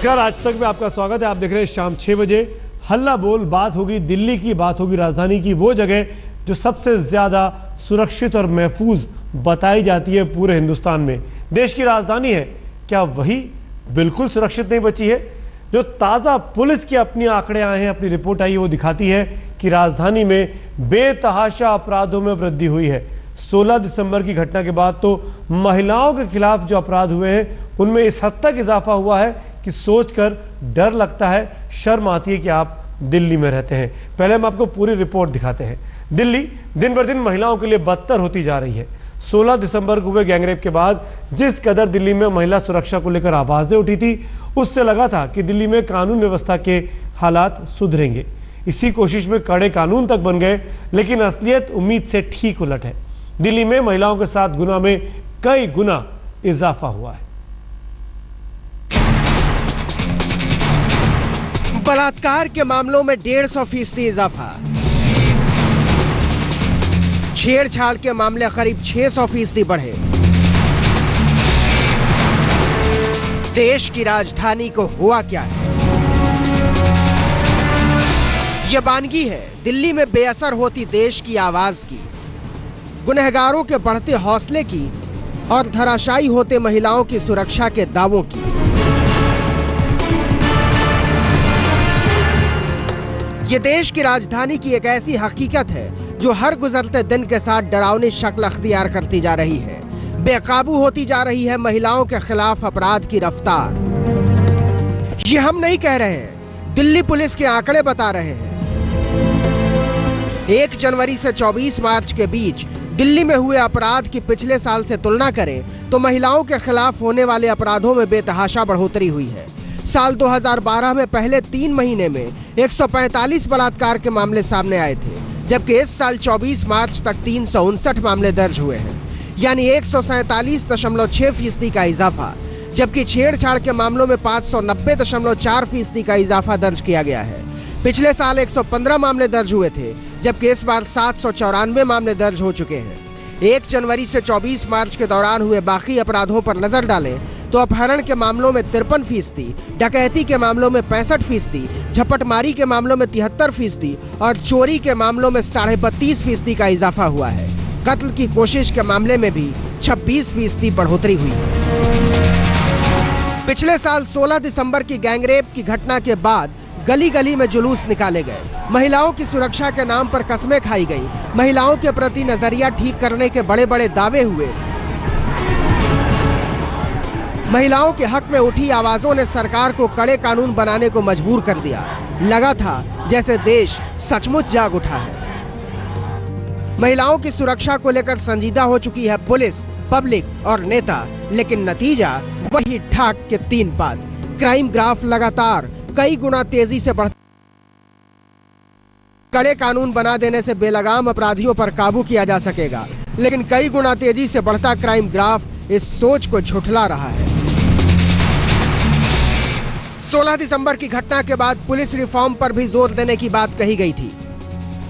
नमस्कार, आज तक में आपका स्वागत है। आप देख रहे हैं शाम 6 बजे हल्ला बोल। बात होगी दिल्ली की, बात होगी राजधानी की, वो जगह जो सबसे ज्यादा सुरक्षित और महफूज बताई जाती है पूरे हिंदुस्तान में। देश की राजधानी है, क्या वही बिल्कुल सुरक्षित नहीं बची है? जो ताज़ा पुलिस के अपने आंकड़े आए हैं, अपनी रिपोर्ट आई है, वो दिखाती है कि राजधानी में बेतहाशा अपराधों में वृद्धि हुई है। 16 दिसंबर की घटना के बाद तो महिलाओं के खिलाफ जो अपराध हुए हैं उनमें इस हद तक इजाफा हुआ है कि सोचकर डर लगता है, शर्म आती है कि आप दिल्ली में रहते हैं। पहले हम आपको पूरी रिपोर्ट दिखाते हैं। दिल्ली दिन ब दिन महिलाओं के लिए बदतर होती जा रही है। 16 दिसंबर को हुए गैंगरेप के बाद जिस कदर दिल्ली में महिला सुरक्षा को लेकर आवाजें उठी थी, उससे लगा था कि दिल्ली में कानून व्यवस्था के हालात सुधरेंगे। इसी कोशिश में कड़े कानून तक बन गए, लेकिन असलियत उम्मीद से ठीक उलट है। दिल्ली में महिलाओं के साथ गुना में कई गुना इजाफा हुआ है। बलात्कार के मामलों में 150% इजाफा, छेड़छाड़ के मामले करीब 600% बढ़े। देश की राजधानी को हुआ क्या है? यह वानगी है दिल्ली में बेअसर होती देश की आवाज की, गुनहगारों के बढ़ते हौसले की और धराशायी होते महिलाओं की सुरक्षा के दावों की। ये देश की राजधानी की एक ऐसी हकीकत है जो हर गुजरते दिन के साथ डरावनी शक्ल अख्तियार करती जा रही है। बेकाबू होती जा रही है महिलाओं के खिलाफ अपराध की रफ्तार। ये हम नहीं कह रहे हैं, दिल्ली पुलिस के आंकड़े बता रहे हैं। 1 जनवरी से 24 मार्च के बीच दिल्ली में हुए अपराध की पिछले साल से तुलना करें तो महिलाओं के खिलाफ होने वाले अपराधों में बेतहाशा बढ़ोतरी हुई है। साल 2012 में पहले 3 महीने में 145 बलात्कार के मामले सामने आए थे, जबकि इस साल 24 मार्च तक 359 मामले दर्ज हुए हैं, यानी 147.6% का इजाफा। जबकि छेड़छाड़ के मामलों में 590.4% का इजाफा दर्ज किया गया है। पिछले साल 115 मामले दर्ज हुए थे, जबकि इस बार 794 मामले दर्ज हो चुके हैं। 1 जनवरी से 24 मार्च के दौरान हुए बाकी अपराधों पर नजर डालें तो अपहरण के मामलों में 53%, डकैती के मामलों में 65%, झपटमारी के मामलों में 73% और चोरी के मामलों में 32.5% का इजाफा हुआ है। कत्ल की कोशिश के मामले में भी 26% बढ़ोतरी हुई है। पिछले साल 16 दिसंबर की गैंगरेप की घटना के बाद गली गली में जुलूस निकाले गए, महिलाओं की सुरक्षा के नाम पर कस्में खाई गई, महिलाओं के प्रति नजरिया ठीक करने के बड़े बड़े दावे हुए। महिलाओं के हक में उठी आवाजों ने सरकार को कड़े कानून बनाने को मजबूर कर दिया। लगा था जैसे देश सचमुच जाग उठा है। महिलाओं की सुरक्षा को लेकर संजीदा हो चुकी है पुलिस, पब्लिक और नेता, लेकिन नतीजा वही ढाक के 3 बात। क्राइम ग्राफ लगातार कई गुना तेजी से बढ़, कड़े कानून बना देने से बेलगाम अपराधियों पर काबू किया जा सकेगा, लेकिन कई गुना तेजी से बढ़ता क्राइम ग्राफ इस सोच को झुठला रहा है। 16 दिसंबर की घटना के बाद पुलिस रिफॉर्म पर भी जोर देने की बात कही गई थी।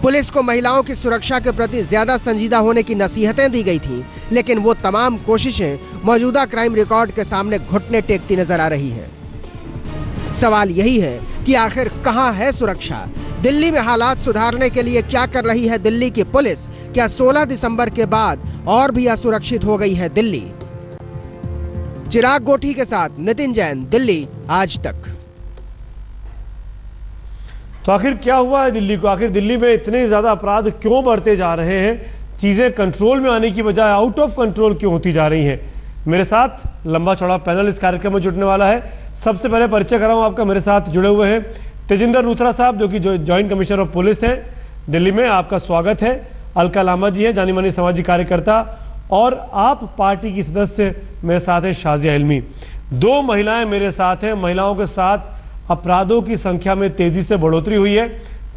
पुलिस को महिलाओं की सुरक्षा के प्रति ज्यादा संजीदा होने की नसीहतें दी गई थी, लेकिन वो तमाम कोशिशें मौजूदा क्राइम रिकॉर्ड के सामने घुटने टेकती नजर आ रही है। सवाल यही है कि आखिर कहां है सुरक्षा? दिल्ली में हालात सुधारने के लिए क्या कर रही है दिल्ली की पुलिस? क्या 16 दिसंबर के बाद और भी असुरक्षित हो गई है दिल्ली? चिराग गोठी के साथ नितिन जैन, दिल्ली आज तक। तो आखिर क्या हुआ है दिल्ली को? आखिर दिल्ली में इतने ज्यादा अपराध क्यों बढ़ते जा रहे हैं? चीजें कंट्रोल में आने की बजाय आउट ऑफ कंट्रोल क्यों होती जा रही हैं? मेरे साथ लंबा चौड़ा पैनल इस कार्यक्रम में जुड़ने वाला है। सबसे पहले परिचय कराऊं आपका, मेरे साथ जुड़े हुए हैं तेजिंदर लूथरा साहब, जो कि जॉइंट कमिश्नर ऑफ पुलिस हैं दिल्ली में। आपका स्वागत है। अलका लामा जी हैं, जानी मानी सामाजिक कार्यकर्ता, और आप पार्टी की सदस्य मेरे साथ हैं शाजिया इल्मी। 2 महिलाएं मेरे साथ हैं। महिलाओं के साथ अपराधों की संख्या में तेजी से बढ़ोतरी हुई है।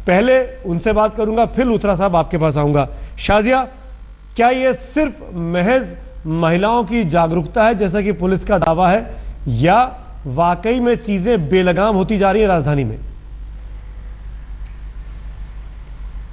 पहले उनसे बात करूंगा, फिर लूथरा साहब आपके पास आऊंगा। शाजिया, क्या ये सिर्फ महज महिलाओं की जागरूकता है जैसा कि पुलिस का दावा है, या वाकई में चीजें बेलगाम होती जा रही है राजधानी में?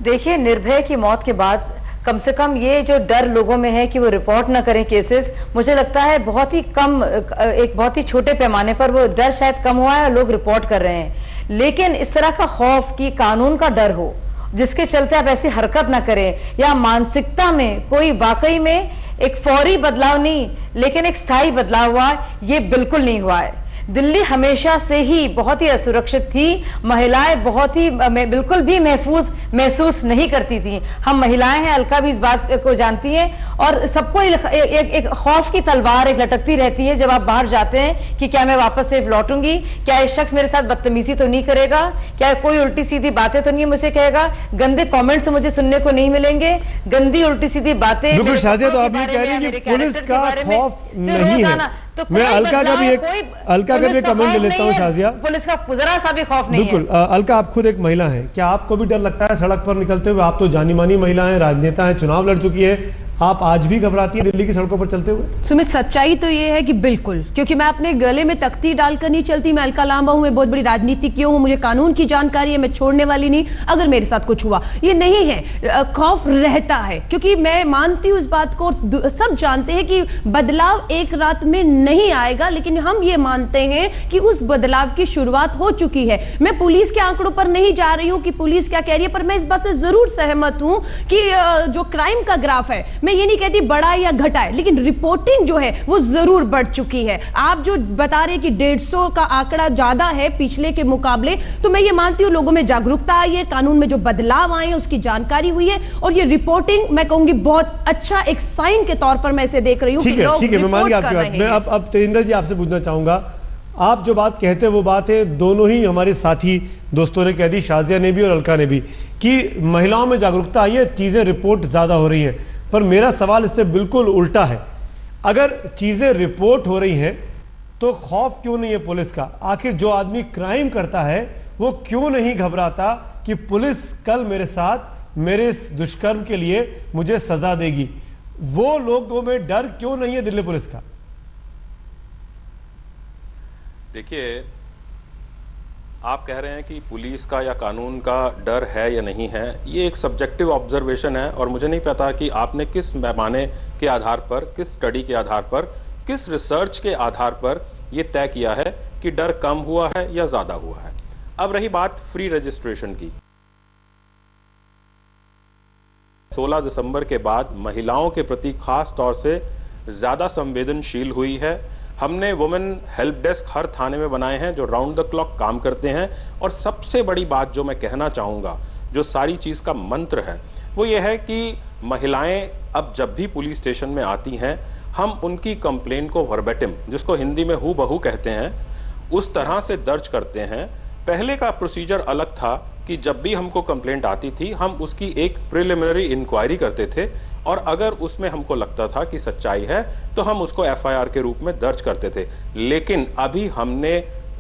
देखिए, निर्भया की मौत के बाद कम से कम ये जो डर लोगों में है कि वो रिपोर्ट ना करें केसेस, मुझे लगता है बहुत ही कम, एक बहुत ही छोटे पैमाने पर वो डर शायद कम हुआ है और लोग रिपोर्ट कर रहे हैं। लेकिन इस तरह का खौफ कि कानून का डर हो जिसके चलते आप ऐसी हरकत ना करें, या मानसिकता में कोई वाकई में एक फौरी बदलाव नहीं लेकिन एक स्थायी बदलाव हुआ, ये बिल्कुल नहीं हुआ है। दिल्ली हमेशा से ही बहुत ही असुरक्षित थी, महिलाएं बहुत ही बिल्कुल भी महफूज महसूस नहीं करती थी। हम महिलाएं हैं, अलका भी इस बात को जानती है, और सबको एक खौफ की तलवार एक लटकती रहती है जब आप बाहर जाते हैं कि क्या मैं वापस सेफ लौटूंगी, क्या इस शख्स मेरे साथ बदतमीजी तो नहीं करेगा, क्या कोई उल्टी सीधी बातें तो नहीं मुझसे कहेगा, गंदे कमेंट्स तो मुझे सुनने को नहीं मिलेंगे, गंदी उल्टी सीधी बातें। बिल्कुल शाजिया, तो आप ये कह रही हैं कि पुलिस का खौफ नहीं है। तो मैं अलका का भी एक कमेंट ले लेता हूँ शाजिया। पुलिस का जरा सा भी खौफ नहीं है। बिल्कुल अलका, आप खुद एक महिला हैं, क्या आपको भी डर लगता है सड़क पर निकलते हुए? आप तो जानी मानी महिला हैं, राजनेता हैं, चुनाव लड़ चुकी है, आप आज भी घबराती हैं दिल्ली की सड़कों पर चलते हुए? सुमित, सच्चाई तो ये है कि बिल्कुल, क्योंकि मैं अपने गले में तख्ती डालकर नहीं चलती। मैं अलका लांबा हूं, मैं बहुत बड़ी राजनीतिज्ञ हूं, मुझे कानून की जानकारी है, मैं छोड़ने वाली नहीं अगर मेरे साथ कुछ हुआ। ये नहीं है, खौफ रहता है, क्योंकि मैं मानती हूं इस बात को, सब जानते हैं कि बदलाव एक रात में नहीं आएगा, लेकिन हम ये मानते हैं कि उस बदलाव की शुरुआत हो चुकी है। मैं पुलिस के आंकड़ों पर नहीं जा रही हूं कि पुलिस क्या कह रही है, पर मैं इस बात से जरूर सहमत हूं कि जो क्राइम का ग्राफ है, मैं ये नहीं कहती बढ़ा या घटा है, लेकिन रिपोर्टिंग जो है वो जरूर बढ़ चुकी है। आप जो बता रहे कि 150 का आंकड़ा ज्यादा है पिछले के मुकाबले, तो मैं ये मानती हूं लोगों में जागरूकता आई है, कानून में जो बदलाव आए हैं उसकी जानकारी हुई है, और ये रिपोर्टिंग मैं कहूंगी बहुत अच्छा एक साइन के तौर पर मैं इसे देख रही हूं कि लोग ठीक है, मैं मान गया आपकी बात। मैं अब तेजिंदर जी आपसे पूछना चाहूंगा, आप जो बात कहते हैं वो बात है, दोनों ही हमारे साथी दोस्तों ने कह दी, शाजिया ने भी और अलका ने भी, कि महिलाओं में जागरूकता आई है, चीजें रिपोर्ट ज्यादा हो रही हैं। पर मेरा सवाल इससे बिल्कुल उल्टा है, अगर चीजें रिपोर्ट हो रही हैं तो खौफ क्यों नहीं है पुलिस का? आखिर जो आदमी क्राइम करता है वो क्यों नहीं घबराता कि पुलिस कल मेरे साथ मेरे इस दुष्कर्म के लिए मुझे सजा देगी? वो लोगों में डर क्यों नहीं है दिल्ली पुलिस का? देखिए, आप कह रहे हैं कि पुलिस का या कानून का डर है या नहीं है, ये एक सब्जेक्टिव ऑब्जर्वेशन है, और मुझे नहीं पता कि आपने किस पैमाने के आधार पर, किस स्टडी के आधार पर, किस रिसर्च के आधार पर ये तय किया है कि डर कम हुआ है या ज्यादा हुआ है। अब रही बात फ्री रजिस्ट्रेशन की, 16 दिसंबर के बाद महिलाओं के प्रति खास तौर से ज्यादा संवेदनशील हुई है। हमने वुमेन हेल्प डेस्क हर थाने में बनाए हैं जो राउंड द क्लॉक काम करते हैं, और सबसे बड़ी बात जो मैं कहना चाहूँगा, जो सारी चीज़ का मंत्र है, वो ये है कि महिलाएं अब जब भी पुलिस स्टेशन में आती हैं, हम उनकी कंप्लेंट को वर्बेटिम, जिसको हिंदी में हू बहू कहते हैं, उस तरह से दर्ज करते हैं। पहले का प्रोसीजर अलग था कि जब भी हमको कंप्लेंट आती थी, हम उसकी एक प्रिलिमिनरी इंक्वायरी करते थे, और अगर उसमें हमको लगता था कि सच्चाई है तो हम उसको एफआईआर के रूप में दर्ज करते थे। लेकिन अभी हमने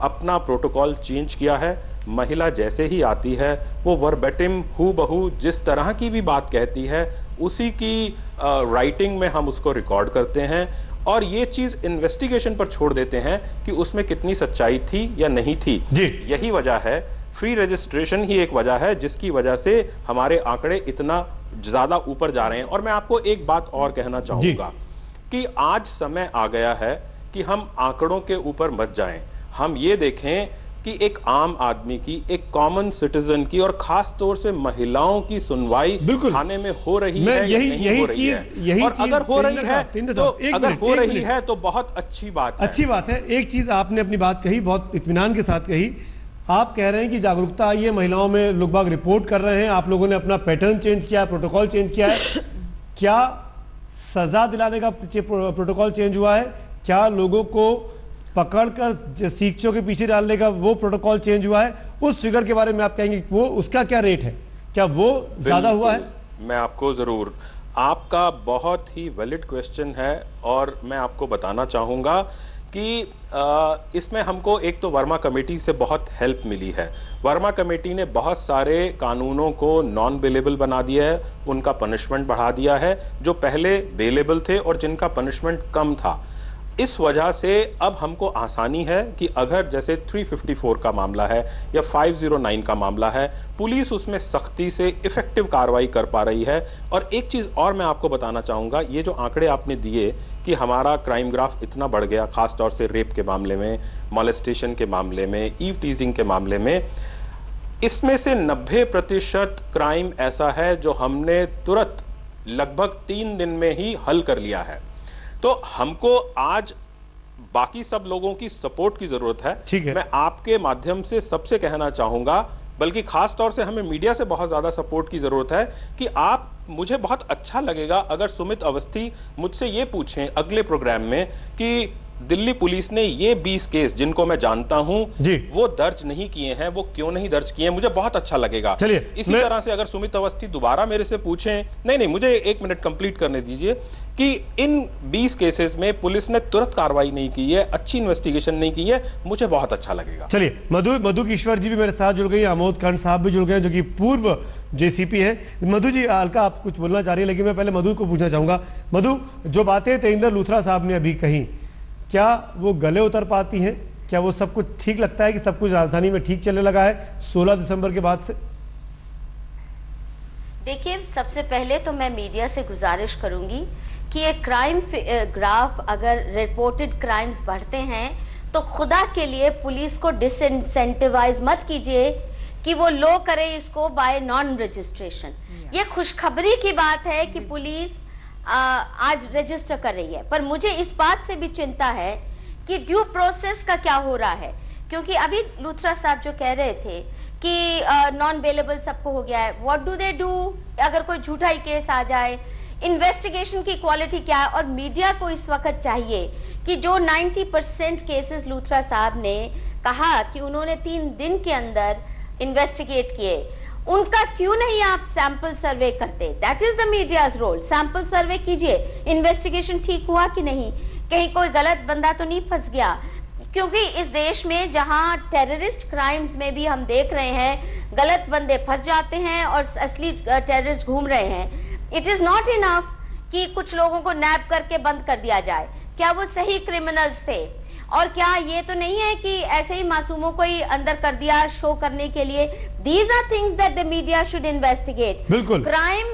अपना प्रोटोकॉल चेंज किया है। महिला जैसे ही आती है वो वर्बेटिम हू बहू जिस तरह की भी बात कहती है उसी की राइटिंग में हम उसको रिकॉर्ड करते हैं, और ये चीज इन्वेस्टिगेशन पर छोड़ देते हैं कि उसमें कितनी सच्चाई थी या नहीं थी। यही वजह है, फ्री रजिस्ट्रेशन ही एक वजह है जिसकी वजह से हमारे आंकड़े इतना ज्यादा ऊपर जा रहे हैं। और मैं आपको एक बात और कहना चाहूंगा कि आज समय आ गया है कि हम आंकड़ों के ऊपर मत जाएं, हम ये देखें कि एक आम आदमी की, एक कॉमन सिटीजन की, और खास तौर से महिलाओं की सुनवाई थाने में हो रही है या नहीं हो रही है। और अगर हो रही है तो बहुत अच्छी बात है। अच्छी बात है। एक चीज आपने अपनी बात कही, बहुत इत्मीनान के साथ कही। आप कह रहे हैं कि जागरूकता आई है, महिलाओं में लोग बाग रिपोर्ट कर रहे हैं, आप लोगों ने अपना पैटर्न चेंज किया है, प्रोटोकॉल चेंज किया है। क्या सजा दिलाने का प्रोटोकॉल चेंज हुआ है? क्या लोगों को पकड़कर सीखचों के पीछे डालने का वो प्रोटोकॉल चेंज हुआ है? उस फिगर के बारे में आप कहेंगे वो उसका क्या रेट है? क्या वो ज्यादा हुआ है? मैं आपको जरूर, आपका बहुत ही वैलिड क्वेश्चन है, और मैं आपको बताना चाहूंगा कि इसमें हमको एक तो वर्मा कमेटी से बहुत हेल्प मिली है। वर्मा कमेटी ने बहुत सारे कानूनों को नॉन बेलेबल बना दिया है, उनका पनिशमेंट बढ़ा दिया है, जो पहले बेलेबल थे और जिनका पनिशमेंट कम था। इस वजह से अब हमको आसानी है कि अगर जैसे 354 का मामला है या 509 का मामला है, पुलिस उसमें सख्ती से इफेक्टिव कार्रवाई कर पा रही है। और एक चीज़ और मैं आपको बताना चाहूँगा, ये जो आंकड़े आपने दिए कि हमारा क्राइम ग्राफ इतना बढ़ गया, खास तौर से रेप के मामले में, मॉलेस्टेशन के मामले में, ईव टीजिंग के मामले में, इसमें से 90% क्राइम ऐसा है जो हमने तुरंत लगभग 3 दिन में ही हल कर लिया है। तो हमको आज बाकी सब लोगों की सपोर्ट की जरूरत है। ठीक है। मैं आपके माध्यम से सबसे कहना चाहूंगा, बल्कि खास तौर से हमें मीडिया से बहुत ज्यादा सपोर्ट की जरूरत है कि आप, मुझे बहुत अच्छा लगेगा अगर सुमित अवस्थी मुझसे ये पूछें अगले प्रोग्राम में कि दिल्ली पुलिस ने ये 20 केस जिनको मैं जानता हूं वो दर्ज नहीं किए हैं, वो क्यों नहीं दर्ज किए हैं, मुझे बहुत अच्छा लगेगा। चलिए, इसी तरह से अगर सुमित अवस्थी दोबारा मेरे से पूछें, नहीं मुझे 1 मिनट कंप्लीट करने दीजिए, कि इन 20 केसेस में पुलिस ने तुरंत कार्रवाई नहीं की है, अच्छी इन्वेस्टिगेशन नहीं की है, मुझे बहुत अच्छा लगेगा। चलिए, मधु किश्वर जी भी मेरे साथ जुड़ गई, आमोद कंठ साहब भी जुड़ गए जो कि पूर्व जेसीपी है। मधु जी, अलका आप कुछ बोलना चाह रही है, लेकिन मैं पहले मधु को पूछना चाहूंगा। मधु, जो बातें तेजिंदर लूथरा साहब ने अभी कही, क्या वो गले उतर पाती हैं? क्या वो सब कुछ ठीक लगता है कि सब कुछ राजधानी में ठीक चलने लगा है 16 दिसंबर के बाद से? देखिए, सबसे पहले तो मैं मीडिया से गुजारिश करूंगी कि एक क्राइम ग्राफ, अगर रिपोर्टेड क्राइम्स बढ़ते हैं तो खुदा के लिए पुलिस को डिसइंसेंटिवाइज मत कीजिए कि वो लो करे इसको बाय नॉन रजिस्ट्रेशन। ये खुशखबरी की बात है कि पुलिस आज रजिस्टर कर रही है, पर मुझे इस बात से भी चिंता है कि ड्यू प्रोसेस का क्या हो रहा है, क्योंकि अभी लूथरा साहब जो कह रहे थे कि नॉन बेलेबल सबको हो गया है, व्हाट डू दे डू अगर कोई झूठा ही केस आ जाए, इन्वेस्टिगेशन की क्वालिटी क्या है। और मीडिया को इस वक्त चाहिए कि जो 90% केसेस लूथरा साहब ने कहा कि उन्होंने 3 दिन के अंदर इन्वेस्टिगेट किए, उनका क्यों नहीं आप सैंपल सर्वे करते? That is the media's role. Sample survey कीजिए, इन्वेस्टिगेशन ठीक हुआ कि नहीं, कहीं कोई गलत बंदा तो नहीं फंस गया, क्योंकि इस देश में जहां टेररिस्ट क्राइम्स में भी हम देख रहे हैं गलत बंदे फंस जाते हैं और असली टेररिस्ट घूम रहे हैं। इट इज नॉट इनफ कि कुछ लोगों को नैप करके बंद कर दिया जाए। क्या वो सही क्रिमिनल्स थे? और क्या ये तो नहीं है कि ऐसे ही मासूमों को ही अंदर कर दिया शो करने के लिए? These are things that the media should investigate. बिल्कुल। क्राइम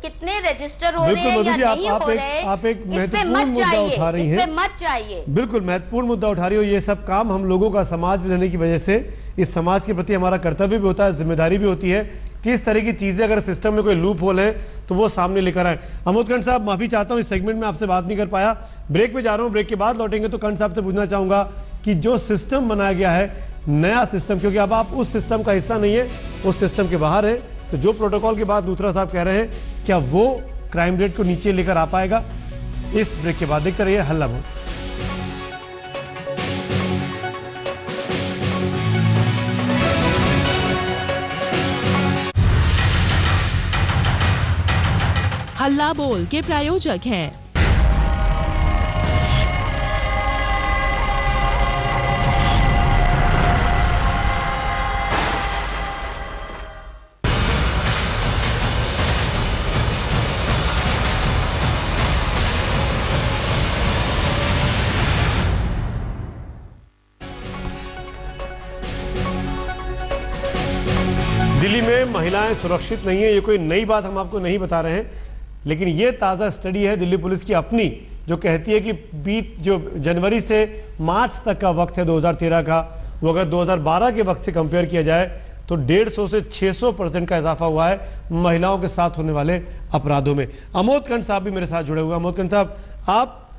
कितने रजिस्टर हो रहे हैं या नहीं हो रहे, आप एक महत्वपूर्ण मुद्दा उठा रही हैं। इसमें मत जाइए। बिल्कुल महत्वपूर्ण मुद्दा उठा रही हो। ये सब काम हम लोगों का समाज में रहने की वजह से, इस समाज के प्रति हमारा कर्तव्य भी होता है, जिम्मेदारी भी होती है कि इस तरह की चीजें अगर सिस्टम में कोई लूप होल है तो वो सामने लेकर आए। आमोद कंठ साहब, माफी चाहता हूँ, इस सेगमेंट में आपसे बात नहीं कर पाया, ब्रेक पे जा रहा हूँ, ब्रेक के बाद लौटेंगे तो कंठ साहब से पूछना चाहूंगा कि जो सिस्टम बनाया गया है, नया सिस्टम, क्योंकि अब आप उस सिस्टम का हिस्सा नहीं है, उस सिस्टम के बाहर है, तो जो प्रोटोकॉल की बात लूथरा साहब कह रहे हैं, क्या वो क्राइम रेट को नीचे लेकर आ पाएगा? इस ब्रेक के बाद देखते रहिए हल्ला बोल। हल्ला बोल के प्रायोजक हैं दिल्ली में महिलाएं सुरक्षित नहीं है, ये कोई नई बात हम आपको नहीं बता रहे हैं, लेकिन ये ताज़ा स्टडी है दिल्ली पुलिस की अपनी, जो कहती है कि जो जनवरी से मार्च तक का वक्त है 2013 का, वो अगर 2012 के वक्त से कंपेयर किया जाए तो 150 से 600% का इजाफा हुआ है महिलाओं के साथ होने वाले अपराधों में। आमोद कंठ साहब भी मेरे साथ जुड़े हुए हैं। आमोद कंठ साहब, आप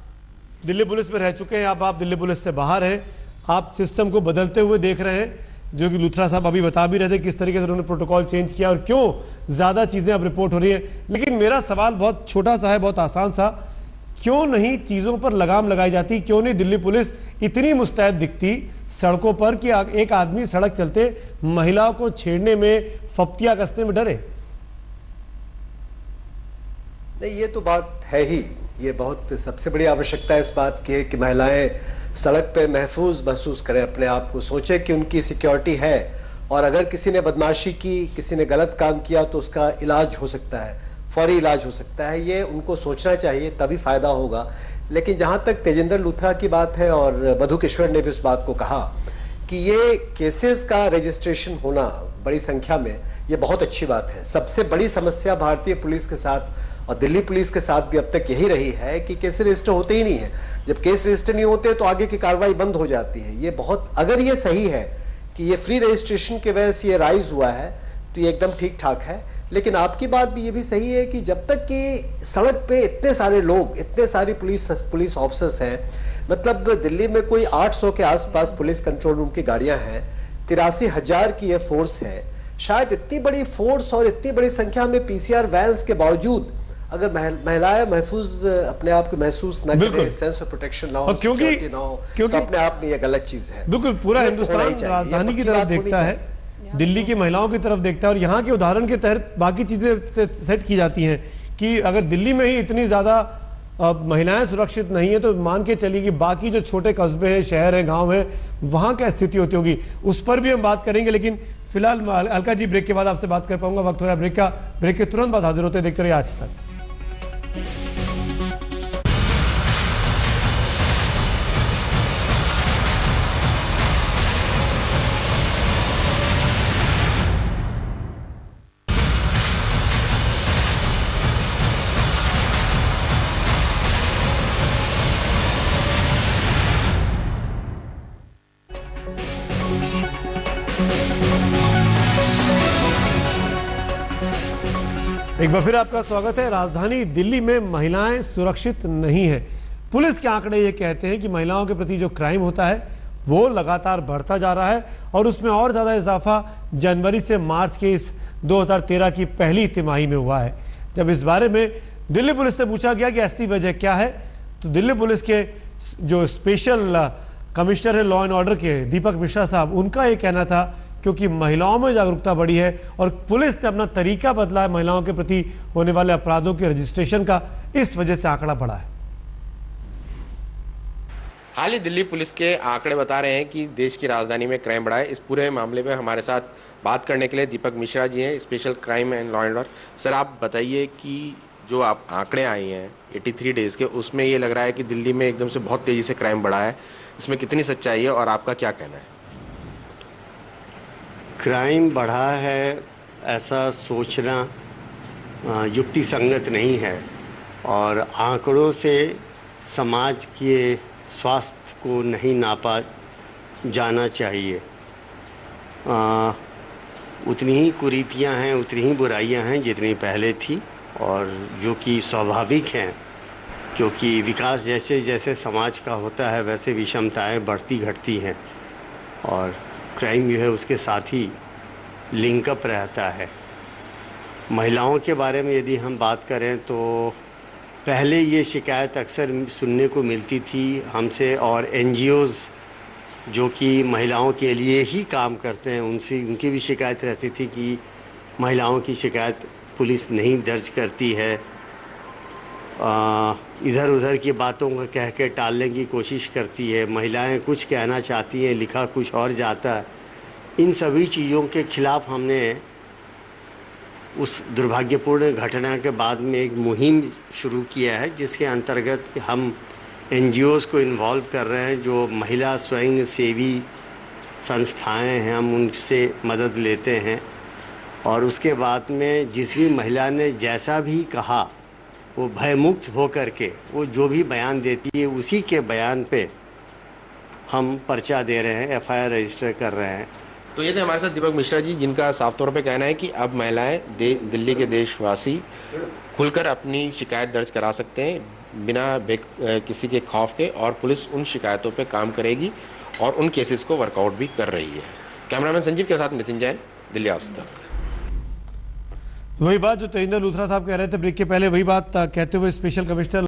दिल्ली पुलिस में रह चुके हैं, आप दिल्ली पुलिस से बाहर हैं, आप सिस्टम को बदलते हुए देख रहे हैं, जो कि लूथरा साहब अभी बता भी रहे थे किस तरीके से उन्होंने प्रोटोकॉल चेंज किया और क्यों ज़्यादा चीज़ें अब रिपोर्ट हो रही हैं। लेकिन मेरा सवाल बहुत छोटा सा है, बहुत आसान सा, क्यों नहीं चीज़ों पर लगाम लगाई जाती? क्यों नहीं दिल्ली पुलिस इतनी मुस्तैद दिखती सड़कों पर कि एक आदमी सड़क चलते महिलाओं को छेड़ने में, फप्तियाँ कसने में डरे? नहीं, ये तो बात है ही, ये बहुत सबसे बड़ी आवश्यकता है इस बात की कि महिलाएं सड़क पे महफूज महसूस करें अपने आप को, सोचे कि उनकी सिक्योरिटी है, और अगर किसी ने बदमाशी की, किसी ने गलत काम किया तो उसका इलाज हो सकता है, फौरी इलाज हो सकता है, ये उनको सोचना चाहिए, तभी फायदा होगा। लेकिन जहां तक तेजिंदर लूथरा की बात है, और मधु किश्वर ने भी उस बात को कहा कि ये केसेस का रजिस्ट्रेशन होना बड़ी संख्या में, ये बहुत अच्छी बात है। सबसे बड़ी समस्या भारतीय पुलिस के साथ और दिल्ली पुलिस के साथ भी अब तक यही रही है कि केस रजिस्टर होते ही नहीं है। जब केस रजिस्टर नहीं होते तो आगे की कार्रवाई बंद हो जाती है। ये बहुत, अगर ये सही है कि ये फ्री रजिस्ट्रेशन की वजह से ये राइज हुआ है तो ये एकदम ठीक ठाक है। लेकिन आपकी बात भी ये भी सही है कि जब तक कि सड़क पे इतने सारे लोग, इतने सारी पुलिस ऑफिसर्स हैं, मतलब दिल्ली में कोई 800 के आसपास पुलिस कंट्रोल रूम की गाड़ियां हैं, 83,000 की ये फोर्स है। शायद इतनी बड़ी फोर्स और इतनी बड़ी संख्या में पीसीआर वैन्स के बावजूद अगर महिलाएं महफूज अपने आप को महसूस न करें, सेंस ऑफ प्रोटेक्शन ना हो, सिक्योरिटी ना हो, तो अपने आप में ये गलत चीज है। बिल्कुल, पूरा हिंदुस्तान राजधानी की तरफ देखता है, दिल्ली की महिलाओं की तरफ देखता है, और यहाँ के उदाहरण के तहत बाकी चीजें सेट की जाती हैं कि अगर दिल्ली में ही इतनी ज्यादा महिलाएं सुरक्षित नहीं है तो मान के चलिए कि बाकी जो छोटे कस्बे हैं, शहर हैं, गांव हैं, वहां क्या स्थिति होती होगी, उस पर भी हम बात करेंगे। लेकिन फिलहाल अलका जी, ब्रेक के बाद आपसे बात कर पाऊंगा, वक्त हो रहा है ब्रेक के तुरंत बाद हाजिर होते हैं। देखते रहिए आज तक। एक बार फिर आपका स्वागत है। राजधानी दिल्ली में महिलाएं सुरक्षित नहीं है। पुलिस के आंकड़े ये कहते हैं कि महिलाओं के प्रति जो क्राइम होता है वो लगातार बढ़ता जा रहा है, और उसमें और ज्यादा इजाफा जनवरी से मार्च के इस 2013 की पहली तिमाही में हुआ है। जब इस बारे में दिल्ली पुलिस से पूछा गया कि असली वजह क्या है, तो दिल्ली पुलिस के जो स्पेशल कमिश्नर है लॉ एंड ऑर्डर के, दीपक मिश्रा साहब, उनका ये कहना था क्योंकि महिलाओं में जागरूकता बढ़ी है और पुलिस ने अपना तरीका बदला है महिलाओं के प्रति होने वाले अपराधों के रजिस्ट्रेशन का, इस वजह से आंकड़ा बढ़ा है। हाल ही दिल्ली पुलिस के आंकड़े बता रहे हैं कि देश की राजधानी में क्राइम बढ़ा है। इस पूरे मामले में हमारे साथ बात करने के लिए दीपक मिश्रा जी हैं, special crime and law and order. Sir, आप बताइए कि जो आप आंकड़े आए हैं 83 डेज के, उसमें ये लग रहा है कि दिल्ली में एकदम से बहुत तेजी से क्राइम बढ़ा है, इसमें कितनी सच्चाई है और आपका क्या कहना है? क्राइम बढ़ा है ऐसा सोचना युक्ति संगत नहीं है, और आंकड़ों से समाज के स्वास्थ्य को नहीं नापा जाना चाहिए। उतनी ही कुरीतियां हैं, उतनी ही बुराइयां हैं जितनी पहले थी, और जो कि स्वाभाविक हैं, क्योंकि विकास जैसे जैसे समाज का होता है वैसे विषमताएं बढ़ती घटती हैं, और क्राइम जो है उसके साथ ही लिंकअप रहता है। महिलाओं के बारे में यदि हम बात करें तो पहले ये शिकायत अक्सर सुनने को मिलती थी हमसे, और एनजीओज़ जो कि महिलाओं के लिए ही काम करते हैं उनकी भी शिकायत रहती थी कि महिलाओं की शिकायत पुलिस नहीं दर्ज करती है, इधर उधर की बातों को कह के टालने की कोशिश करती है, महिलाएं कुछ कहना चाहती हैं, लिखा कुछ और जाता है। इन सभी चीज़ों के खिलाफ हमने उस दुर्भाग्यपूर्ण घटना के बाद में एक मुहिम शुरू किया है, जिसके अंतर्गत हम एनजीओज़ को इन्वॉल्व कर रहे हैं। जो महिला स्वयं सेवी संस्थाएं हैं, हम उनसे मदद लेते हैं, और उसके बाद में जिस भी महिला ने जैसा भी कहा वो भयमुक्त हो करके वो जो भी बयान देती है उसी के बयान पे हम पर्चा दे रहे हैं, एफआईआर रजिस्टर कर रहे हैं। तो ये थे हमारे साथ दीपक मिश्रा जी, जिनका साफ तौर पे कहना है कि अब महिलाएं दिल्ली के देशवासी खुलकर अपनी शिकायत दर्ज करा सकते हैं बिना किसी के खौफ के, और पुलिस उन शिकायतों पे काम करेगी और उन केसेस को वर्कआउट भी कर रही है। कैमरामैन संजीव के साथ नितिन जैन, दिल्ली आज तक। वही बात जो तेजिंदर लूथरा साहब कह रहे थे ब्रेक के पहले, वही बात कहते हुए स्पेशल कमिश्नर,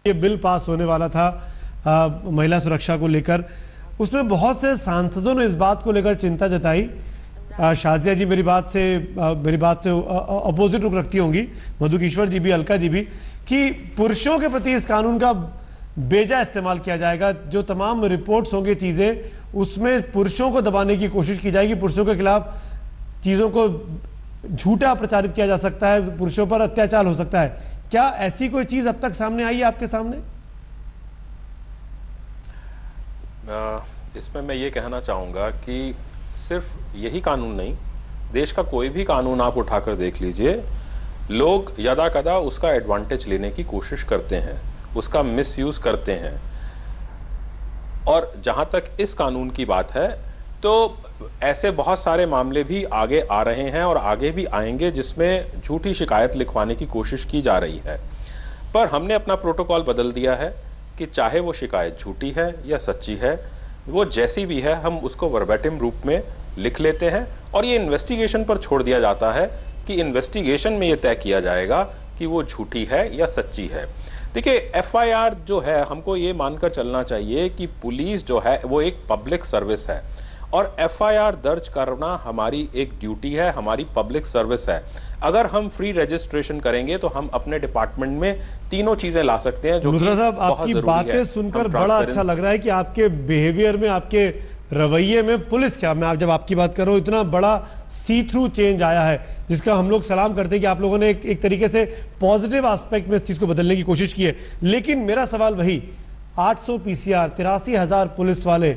ये बिल पास होने वाला था महिला सुरक्षा को लेकर, उसमें बहुत से सांसदों ने इस बात को लेकर चिंता जताई। शाजिया जी मेरी बात से अपोजिट रुख रखती होंगी, मधु किश्वर जी भी, अलका जी भी, कि पुरुषों के प्रति इस कानून का बेजा इस्तेमाल किया जाएगा। जो तमाम रिपोर्ट्स होंगी चीजें, उसमें पुरुषों को दबाने की कोशिश की जाएगी, पुरुषों के खिलाफ चीजों को झूठा प्रचारित किया जा सकता है, पुरुषों पर अत्याचार हो सकता है। क्या ऐसी कोई चीज अब तक सामने आई है आपके सामने? इसमें मैं ये कहना चाहूंगा कि सिर्फ यही कानून नहीं, देश का कोई भी कानून आप उठाकर देख लीजिए, लोग यदा कदा उसका एडवांटेज लेने की कोशिश करते हैं, उसका मिसयूज करते हैं। और जहां तक इस कानून की बात है तो ऐसे बहुत सारे मामले भी आगे आ रहे हैं और आगे भी आएंगे जिसमें झूठी शिकायत लिखवाने की कोशिश की जा रही है। पर हमने अपना प्रोटोकॉल बदल दिया है कि चाहे वो शिकायत झूठी है या सच्ची है, वो जैसी भी है हम उसको वर्बेटिम रूप में लिख लेते हैं और ये इन्वेस्टिगेशन पर छोड़ दिया जाता है कि इन्वेस्टिगेशन में ये तय किया जाएगा कि वो झूठी है या सच्ची है। देखिए, एफआईआर जो है, हमको ये मानकर चलना चाहिए कि पुलिस जो है वो एक पब्लिक सर्विस है और एफआईआर दर्ज करना हमारी एक ड्यूटी है, हमारी पब्लिक सर्विस है। अगर हम फ्री रजिस्ट्रेशन करेंगे तो हम अपने डिपार्टमेंट में तीनों चीजें ला सकते हैं, जो लूथरा साहब, आपकी बातें सुनकर बड़ा अच्छा लग रहा है कि आपके बिहेवियर में, आपके रवैये में पुलिस क्या, मैं जब आपकी बात कर रहा हूं, इतना बड़ा सी थ्रू चेंज आया है जिसका हम लोग सलाम करते हैं कि आप लोगों ने एक तरीके से पॉजिटिव एस्पेक्ट में इस चीज को बदलने की कोशिश की है। लेकिन मेरा सवाल वही, 800 पीसीआर, 83,000 पुलिस वाले,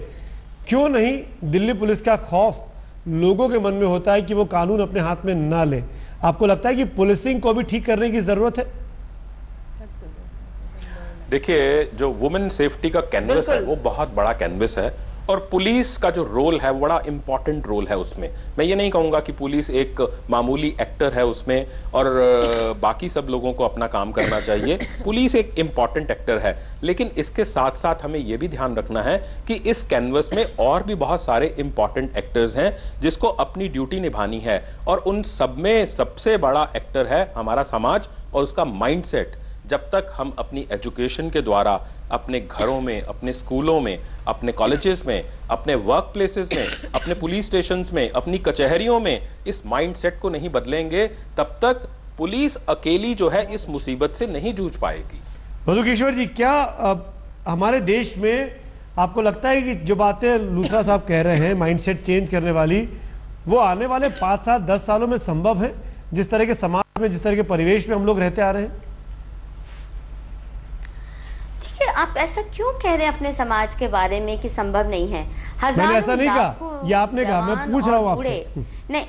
क्यों नहीं दिल्ली पुलिस का खौफ लोगों के मन में होता है कि वो कानून अपने हाथ में ना ले? आपको लगता है कि पुलिसिंग को भी ठीक करने की जरूरत है? देखिए, जो वुमेन सेफ्टी का कैनवस है वो बहुत बड़ा कैनवस है और पुलिस का जो रोल है बड़ा इंपॉर्टेंट रोल है उसमें। मैं ये नहीं कहूंगा कि पुलिस एक मामूली एक्टर है उसमें और बाकी सब लोगों को अपना काम करना चाहिए। पुलिस एक इंपॉर्टेंट एक्टर है, लेकिन इसके साथ साथ हमें यह भी ध्यान रखना है कि इस कैनवस में और भी बहुत सारे इंपॉर्टेंट एक्टर्स हैं जिसको अपनी ड्यूटी निभानी है और उन सब में सबसे बड़ा एक्टर है हमारा समाज और उसका माइंडसेट। जब तक हम अपनी एजुकेशन के द्वारा अपने घरों में, अपने स्कूलों में, अपने कॉलेजेस में, अपने वर्क प्लेसेस में, अपने पुलिस स्टेशंस में, अपनी कचहरियों में इस माइंडसेट को नहीं बदलेंगे, तब तक पुलिस अकेली जो है इस मुसीबत से नहीं जूझ पाएगी। मधुकेश्वर जी, क्या हमारे देश में आपको लगता है कि जो बातें लूथरा साहब कह रहे हैं माइंडसेट चेंज करने वाली, वो आने वाले 5, 7, 10 सालों में संभव है? जिस तरह के समाज में, जिस तरह के परिवेश में हम लोग रहते आ रहे हैं। आप ऐसा क्यों कह रहे हैं अपने समाज के बारे में कि संभव नहीं है? मैंने ऐसा नहीं कहा, ये आपने कहा, मैं पूछ रहा हूं आपसे। नहीं,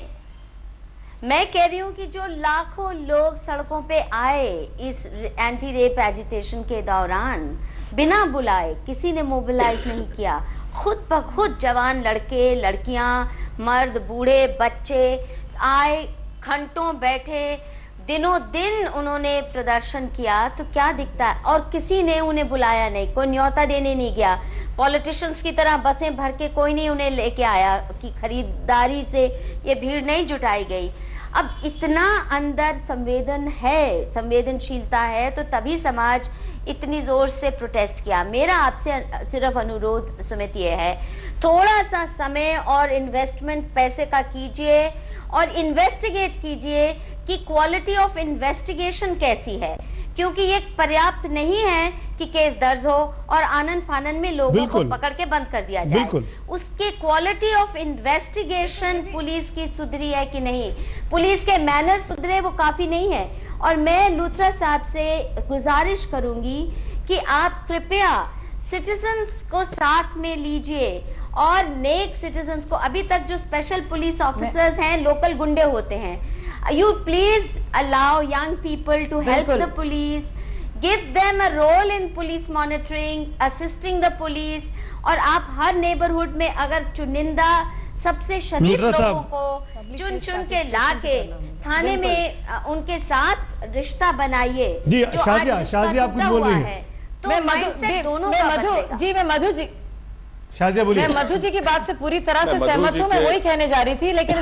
मैं कह रही हूं कि जो लाखों लोग सड़कों पे आए इस एंटी रेप एजिटेशन के दौरान, बिना बुलाए, किसी ने मोबिलाइज नहीं किया, खुद ब खुद जवान लड़के, लड़कियां, मर्द, बूढ़े, बच्चे आए, घंटों बैठे, दिनों दिन उन्होंने प्रदर्शन किया, तो क्या दिखता है? और किसी ने उन्हें बुलाया नहीं, कोई न्योता देने नहीं गया। पॉलिटिशियंस की तरह बसें भर के कोई नहीं उन्हें लेके आया कि खरीदारी से ये भीड़ नहीं जुटाई गई। अब इतना अंदर संवेदनशीलता है तो तभी समाज इतनी जोर से प्रोटेस्ट किया। मेरा आपसे सिर्फ अनुरोध सुमित ये है, थोड़ा सा समय और इन्वेस्टमेंट पैसे का कीजिए और इन्वेस्टिगेट कीजिए कि क्वालिटी ऑफ इन्वेस्टिगेशन कैसी है, क्योंकि ये पर्याप्त नहीं है कि केस दर्ज हो और आनन फानन में लोगों को पकड़ के बंद कर दिया जाए। उसके क्वालिटी ऑफ इन्वेस्टिगेशन पुलिस की सुधरी है कि नहीं, पुलिस के मैनर सुधरे, वो काफी नहीं है। और मैं लूथरा साहब से गुजारिश करूंगी कि आप कृपया सिटीजन्स को साथ में लीजिए और नेक सिटीजन्स को, अभी तक जो स्पेशल पुलिस ऑफिसर्स हैं लोकल गुंडे होते हैं, you please allow young people to help the police, give them a role in police monitoring, assisting the police। और आप हर नेबरहुड में अगर चुनिंदा सबसे शरीफ लोगों को चुन चुन के ला के थाने में उनके साथ रिश्ता बनाइए। जी शाजिया आप कुछ बोल रही हैं? तो माइंडसेट दोनों का बदलेगा। जी, मैं मधु जी, मैं मधु जी की बात से पूरी तरह से सहमत हूँ। मैं वही कहने जा रही थी, लेकिन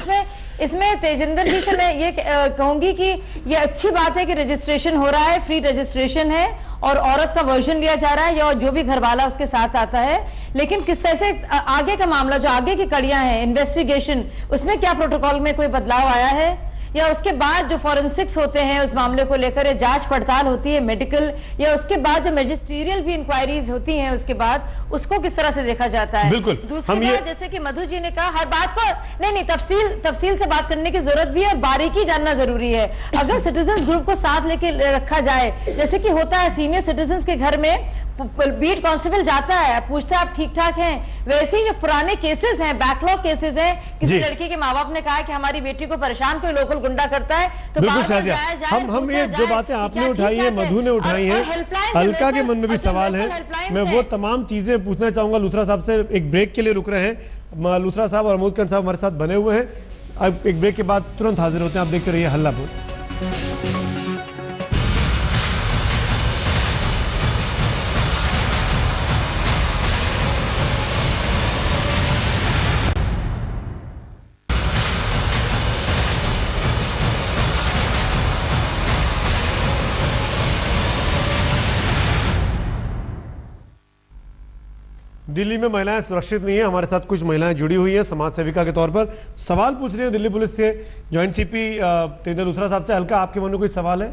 इसमें तेजिंदर जी से मैं ये कहूंगी कि ये अच्छी बात है कि रजिस्ट्रेशन हो रहा है, फ्री रजिस्ट्रेशन है और औरत का वर्जन लिया जा रहा है या जो भी घरवाला उसके साथ आता है। लेकिन किस तरह से आगे का मामला, जो आगे की कड़ियां हैं, इन्वेस्टिगेशन, उसमें क्या प्रोटोकॉल में कोई बदलाव आया है? या उसके बाद जो फॉरेंसिक्स होते हैं उस मामले को लेकर, जांच पड़ताल होती है मेडिकल, या उसके बाद जो मैजिस्ट्रियल भी इंक्वायरीज होती हैं उसके बाद, उसको किस तरह से देखा जाता है। बिल्कुल। दूसरी बात, जैसे कि मधु जी ने कहा, हर बात को नहीं तफसील से बात करने की जरूरत भी है और बारीकी जानना जरूरी है। अगर सिटीजन ग्रुप को साथ लेके रखा जाए, जैसे कि होता है सीनियर सिटीजन के घर में बीट कांस्टेबल जाता है, पूछता है आप ठीक ठाक हैं, वैसे ही जो पुराने केसेस हैं, बैकलॉग केसेस हैं, किसी लड़की के माँ बाप ने कहा कि हमारी बेटी को परेशान कोई लोकल गुंडा करता है, तो बिल्कुल शाजिया, हम ये जो बातें आपने उठाई है, मधु ने उठाई है, अलका के मन में भी सवाल है, मैं वो तमाम चीजें पूछना चाहूंगा लूथरा साहब से। एक ब्रेक के लिए रुक रहे हैं लूथरा साहब और अमोद खान साहब हमारे साथ बने हुए हैं। अब एक ब्रेक के बाद तुरंत हाजिर होते हैं। आप देखते रहिए हल्ला बोल। दिल्ली में महिलाएं सुरक्षित नहीं है। हमारे साथ कुछ महिलाएं जुड़ी हुई हैं समाज सेविका के तौर पर, सवाल पूछ रही हैं दिल्ली पुलिस से। जॉइंट सीपी तेजल लूथरा साहब से, हल्का आपके मन में कोई सवाल है?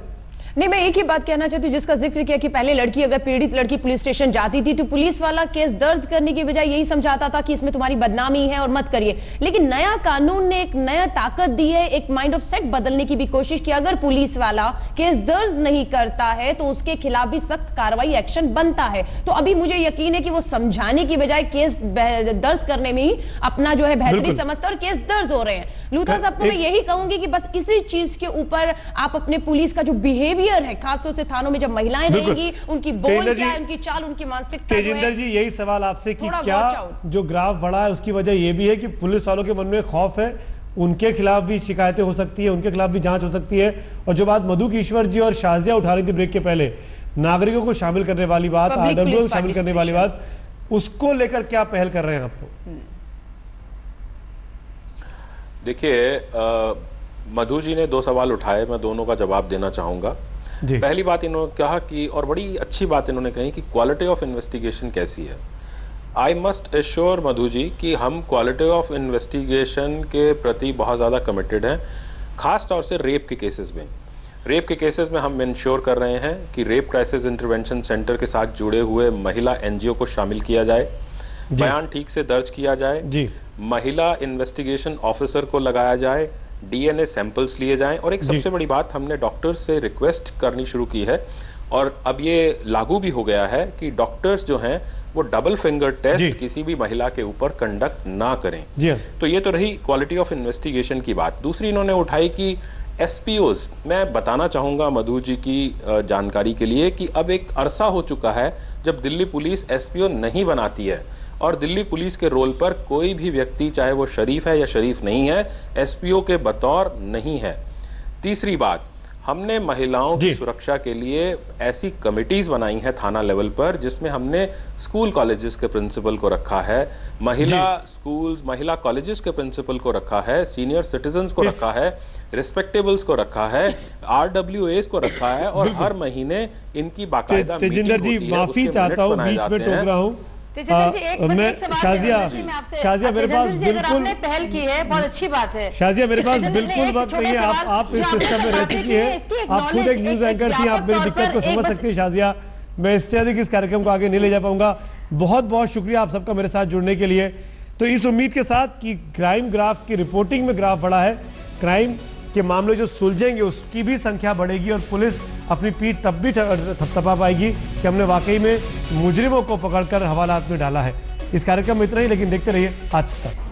नहीं, मैं एक ही बात कहना चाहती हूँ जिसका जिक्र किया कि पहले लड़की, अगर पीड़ित लड़की पुलिस स्टेशन जाती थी तो पुलिस वाला केस दर्ज करने की बजाय यही समझाता था कि इसमें तुम्हारी बदनामी है और मत करिए। लेकिन नया कानून ने एक नया ताकत दी है, एक माइंड ऑफ सेट बदलने की भी कोशिश की। अगर पुलिस वाला केस दर्ज नहीं करता है तो उसके खिलाफ भी सख्त कार्रवाई, एक्शन बनता है। तो अभी मुझे यकीन है कि वो समझाने की बजाय केस दर्ज करने में ही अपना जो है बेहतरी समझता है और केस दर्ज हो रहे हैं। लूथरा साहब को मैं यही कहूंगी कि बस इसी चीज के ऊपर आप अपने पुलिस का जो बिहेवियर है, खासतौर से थानों में जब महिलाएं रहेंगी, उनकी बोल क्या है, उनकी चाल, उनकी मानसिकता। तेजिंदर जी, यही सवाल आपसे कि क्या जो ग्राफ बढ़ा है उसकी वजह यह भी है कि पुलिस वालों के मन में खौफ है, उनके खिलाफ भी शिकायतें हो सकती है, उनके खिलाफ भी जांच हो सकती है। और जो बात मधु ईश्वर जी और शाजिया उठा रही थी ब्रेक के पहले, नागरिकों को शामिल करने वाली बात, आरडब्ल्यू को शामिल करने वाली बात, उसको लेकर क्या पहल कर रहे हैं आप लोग? देखिए, मधु जी ने दो सवाल उठाए, मैं दोनों का जवाब देना चाहूंगा। पहली बात इन्होंने कहा कि, और बड़ी अच्छी बात इन्होंने कही कि क्वालिटी ऑफ इन्वेस्टिगेशन कैसी है। I must assure Madhu ji कि हम क्वालिटी ऑफ इन्वेस्टिगेशन के प्रति बहुत ज़्यादा कमिटेड हैं, खास तौर से रेप के केसेस में। रेप के केसेस में हम इंश्योर कर रहे हैं कि रेप क्राइसिस इंटरवेंशन सेंटर के साथ जुड़े हुए महिला एनजीओ को शामिल किया जाए, बयान ठीक से दर्ज किया जाए, महिला इन्वेस्टिगेशन ऑफिसर को लगाया जाए, डीएनए सैंपल्स लिए जाएं, और एक सबसे बड़ी बात हमने डॉक्टर्स से रिक्वेस्ट करनी शुरू की है और अब ये लागू भी हो गया है कि डॉक्टर्स जो हैं वो डबल फिंगर टेस्ट किसी भी महिला के ऊपर कंडक्ट ना करें। तो ये तो रही क्वालिटी ऑफ इन्वेस्टिगेशन की बात। दूसरी इन्होंने उठाई कि एसपीओज, मैं बताना चाहूंगा मधु जी की जानकारी के लिए कि अब एक अरसा हो चुका है जब दिल्ली पुलिस एसपीओ नहीं बनाती है, और दिल्ली पुलिस के रोल पर कोई भी व्यक्ति, चाहे वो शरीफ है या शरीफ नहीं है, एसपीओ के बतौर नहीं है। तीसरी बात, हमने महिलाओं की सुरक्षा के लिए ऐसी कमिटीज बनाई हैं थाना लेवल पर, जिसमें हमने स्कूल कॉलेजेस के प्रिंसिपल को रखा है, महिला स्कूल्स, महिला कॉलेजेस के प्रिंसिपल को रखा है, सीनियर सिटीजन्स को रखा है, रिस्पेक्टेबल्स को रखा है, आरडब्ल्यूएस को रखा है, और हर महीने इनकी बाकायदा तेजिंदर जी, माफी चाहता हूँ, बीच में टोक रहा हूँ। मैं शाजिया मेरे पास बिल्कुल पहल की है, बहुत अच्छी बात है। शाजिया मेरे पास बिल्कुल वक्त नहीं है, आप इस सिस्टम में रह चुकी है, आप खुद एक न्यूज एंकर थी, आप मेरी दिक्कत को समझ सकती है शाजिया। मैं इससे अधिक इस कार्यक्रम को आगे नहीं ले जा पाऊंगा। बहुत बहुत शुक्रिया आप सबका मेरे साथ जुड़ने के लिए। तो इस उम्मीद के साथ कि क्राइम ग्राफ की रिपोर्टिंग में ग्राफ बढ़ा है, क्राइम के मामले जो सुलझेंगे उसकी भी संख्या बढ़ेगी और पुलिस अपनी पीठ तब भी थपथपा पाएगी कि हमने वाकई में मुजरिमों को पकड़कर हवालात में डाला है। इस कार्यक्रम में इतना ही, लेकिन देखते रहिए आज तक।